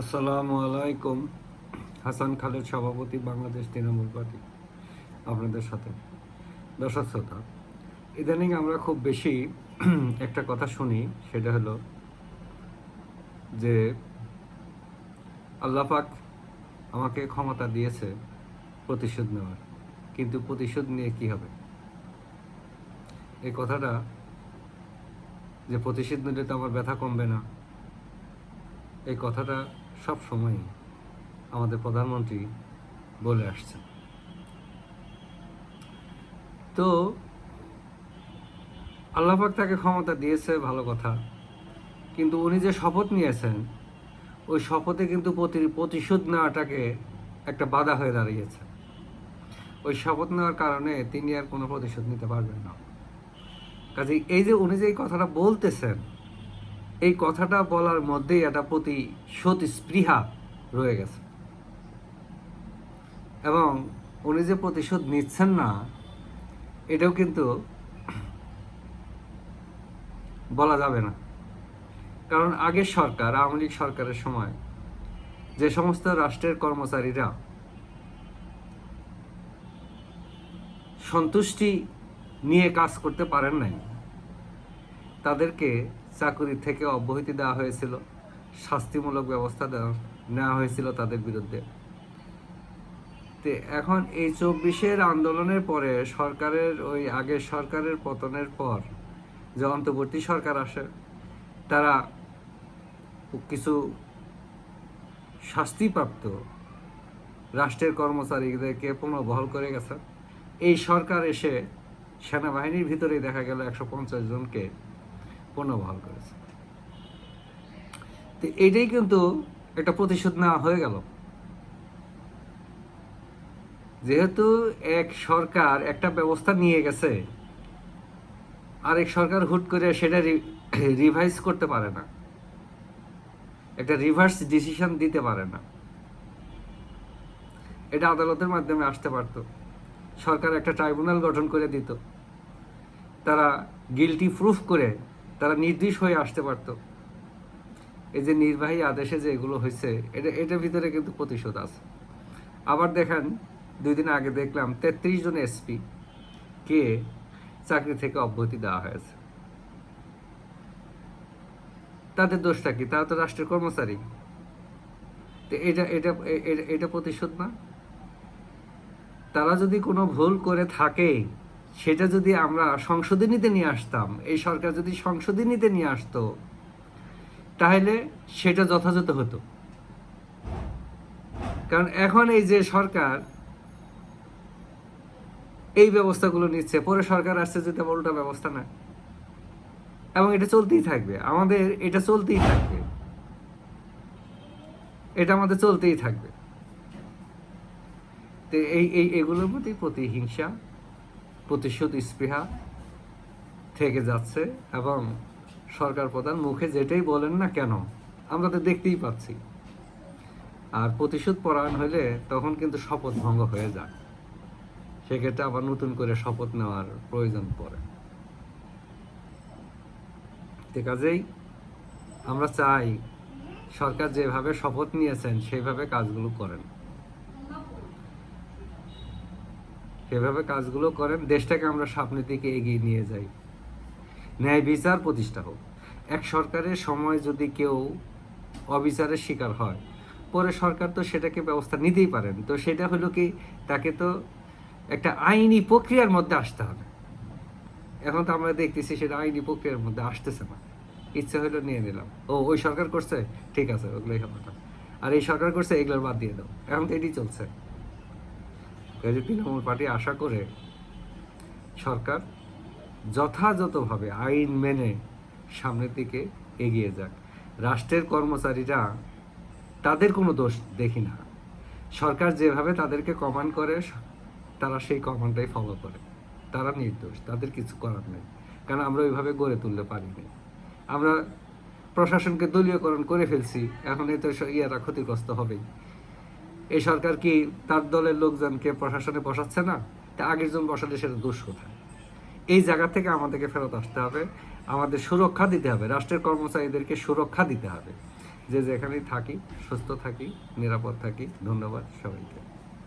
আসসালামু আলাইকুম। হাসান খালেদ, সভাপতি, বাংলাদেশ তৃণমূল পার্টি, আপনাদের সাথে। দর্শক শ্রোতা, ইদানিং আমরা খুব বেশি একটা কথা শুনি, সেটা হলো যে আল্লাহ পাক আমাকে ক্ষমতা দিয়েছে প্রতিশোধ নেওয়ার, কিন্তু প্রতিশোধ নিয়ে কি হবে? এই কথাটা, যে প্রতিশোধ নিলে তো আমার ব্যথা কমবে না, এই কথাটা সব সময়ই আমাদের প্রধানমন্ত্রী বলে আসছেন। তো আল্লাহ পাক তাকে ক্ষমতা দিয়েছে, ভালো কথা, কিন্তু উনি যে শপথ নিয়েছেন, ওই শপথে কিন্তু প্রতিশোধ নেওয়াটাকে একটা বাধা হয়ে দাঁড়িয়েছে। ওই শপথ নেওয়ার কারণে তিনি আর কোনো প্রতিশোধ নিতে পারবেন না। কাজেই এই যে উনি যে এই কথাটা বলতেছেন, এই কথাটা বলার মধ্যেই একটা প্রতিশোধ স্পৃহা রয়ে গেছে, এবং উনি যে প্রতিশোধ নিচ্ছেন না, এটাও কিন্তু বলা যাবে না। কারণ আগের সরকার, আওয়ামী লীগ সরকারের সময় যে সমস্ত রাষ্ট্রের কর্মচারীরা সন্তুষ্টি নিয়ে কাজ করতে পারেন নাই, তাদেরকে চাকরি থেকে অব্যাহতি দেওয়া হয়েছিল, শাস্তিমূলক ব্যবস্থা নেওয়া হয়েছিল তাদের বিরুদ্ধে। তো এখন এই 24-এর আন্দোলনের পরে, সরকারের ওই আগের সরকারের পতনের পর যে অন্তর্বর্তী সরকার আসে, তারা কিছু শাস্তিপ্রাপ্ত রাষ্ট্রের কর্মচারীদেরকে পুনর্বহাল করে গেছে। এই সরকার এসে সেনাবাহিনীর ভিতরেই দেখা গেল 150 জনকে পুনর্বহাল করেছে। তো এটাই কিন্তু একটা প্রতিশোধ নেওয়া হয়ে গেল। যেহেতু এক সরকার একটা ব্যবস্থা নিয়ে গেছে, আরেক সরকার হুট করে সেটা রিভাইজ করতে পারে না, একটা রিভার্স ডিসিশন দিতে পারে না। এটা আদালতের মাধ্যমে আসতে পারত, সরকার একটা ট্রাইব্যুনাল গঠন করে দিত, তারা গিলটি প্রুফ করে তারা নির্দোষ হয়ে আসতে পারত। এই যে নির্বাহী আদেশে যে এগুলো হয়েছে, এটার ভিতরে কিন্তু প্রতিশোধ আছে। আবার দেখেন, 2 দিন আগে দেখলাম 33 জন এসপি কে চাকরি থেকে অব্যাহতি দেওয়া হয়েছে। তাদের দোষটা কি? তারা তো রাষ্ট্রের কর্মচারী। তো এটা এটা এটা প্রতিশোধ না? তারা যদি কোনো ভুল করে থাকে, সেটা যদি আমরা সংশোধনীতে নিয়ে আসতাম, এই সরকার যদি সংশোধনীতে নিয়ে আসতো, তাহলে সেটা যথাযথ হতো। কারণ এখন এই যে সরকার এই ব্যবস্থাগুলো নিচ্ছে, পরে সরকার আসছে যদি আবার উল্টা ব্যবস্থা না, এবং এটা চলতেই থাকবে, আমাদের এটা চলতেই থাকবে, এটা আমাদের চলতেই থাকবে। তো এগুলোর প্রতি প্রতিহিংসা, প্রতিশোধ স্পৃহা থেকে যাচ্ছে, এবং সরকার প্রধান মুখে যেটাই বলেন না কেন, আমরা তো দেখতেই পাচ্ছি। আর প্রতিশোধ পরায়ণ হলে তখন কিন্তু শপথ ভঙ্গ হয়ে যায়, সেক্ষেত্রে আবার নতুন করে শপথ নেওয়ার প্রয়োজন পড়ে। কাজেই আমরা চাই সরকার যেভাবে শপথ নিয়েছেন সেইভাবে কাজগুলো করেন, সেভাবে কাজগুলো করেন, দেশটাকে আমরা সামনের দিকে এগিয়ে নিয়ে যাই, ন্যায় বিচার প্রতিষ্ঠা হোক। এক সরকারের সময় যদি কেউ অবিচারের শিকার হয়, পরে সরকার তো সেটাকে ব্যবস্থা নিতেই পারেন। তো সেটা হলো কি, তাকে তো একটা আইনি প্রক্রিয়ার মধ্যে আসতে হবে। এখন তো আমরা দেখতেছি সেটা আইনি প্রক্রিয়ার মধ্যে আসতেছে না, ইচ্ছে হলো নিয়ে নিলাম, ওই সরকার করছে, ঠিক আছে, ওগুলোই হবে না, আর এই সরকার করছে, এগুলোর বাদ দিয়ে দাও। এখন তো এটি চলছে। তৃণমূল পার্টি আশা করে সরকার যথাযথভাবে আইন মেনে সামনের দিকে এগিয়ে যাক। রাষ্ট্রের কর্মচারীরা, তাদের কোনো দোষ দেখি না, সরকার যেভাবে তাদেরকে কমান্ড করে তারা সেই কমান্ডটাই ফলো করে, তারা নির্দোষ, তাদের কিছু করার নেই। কারণ আমরা ওইভাবে গড়ে তুলতে পারিনি, আমরা প্রশাসনকে দলীয়করণ করে ফেলছি, এখন এই তো ইয়ারা ক্ষতিগ্রস্ত হবেই। এই সরকার কি তার দলের লোকজনকে প্রশাসনে বসাচ্ছে না? তা আগের জন বসালে সেটা দোষ কোথায়? এই জায়গা থেকে আমাদেরকে ফেরত আসতে হবে, আমাদের সুরক্ষা দিতে হবে, রাষ্ট্রের কর্মচারীদেরকে সুরক্ষা দিতে হবে। যে যেখানেই থাকি সুস্থ থাকি, নিরাপদ থাকি। ধন্যবাদ সবাইকে।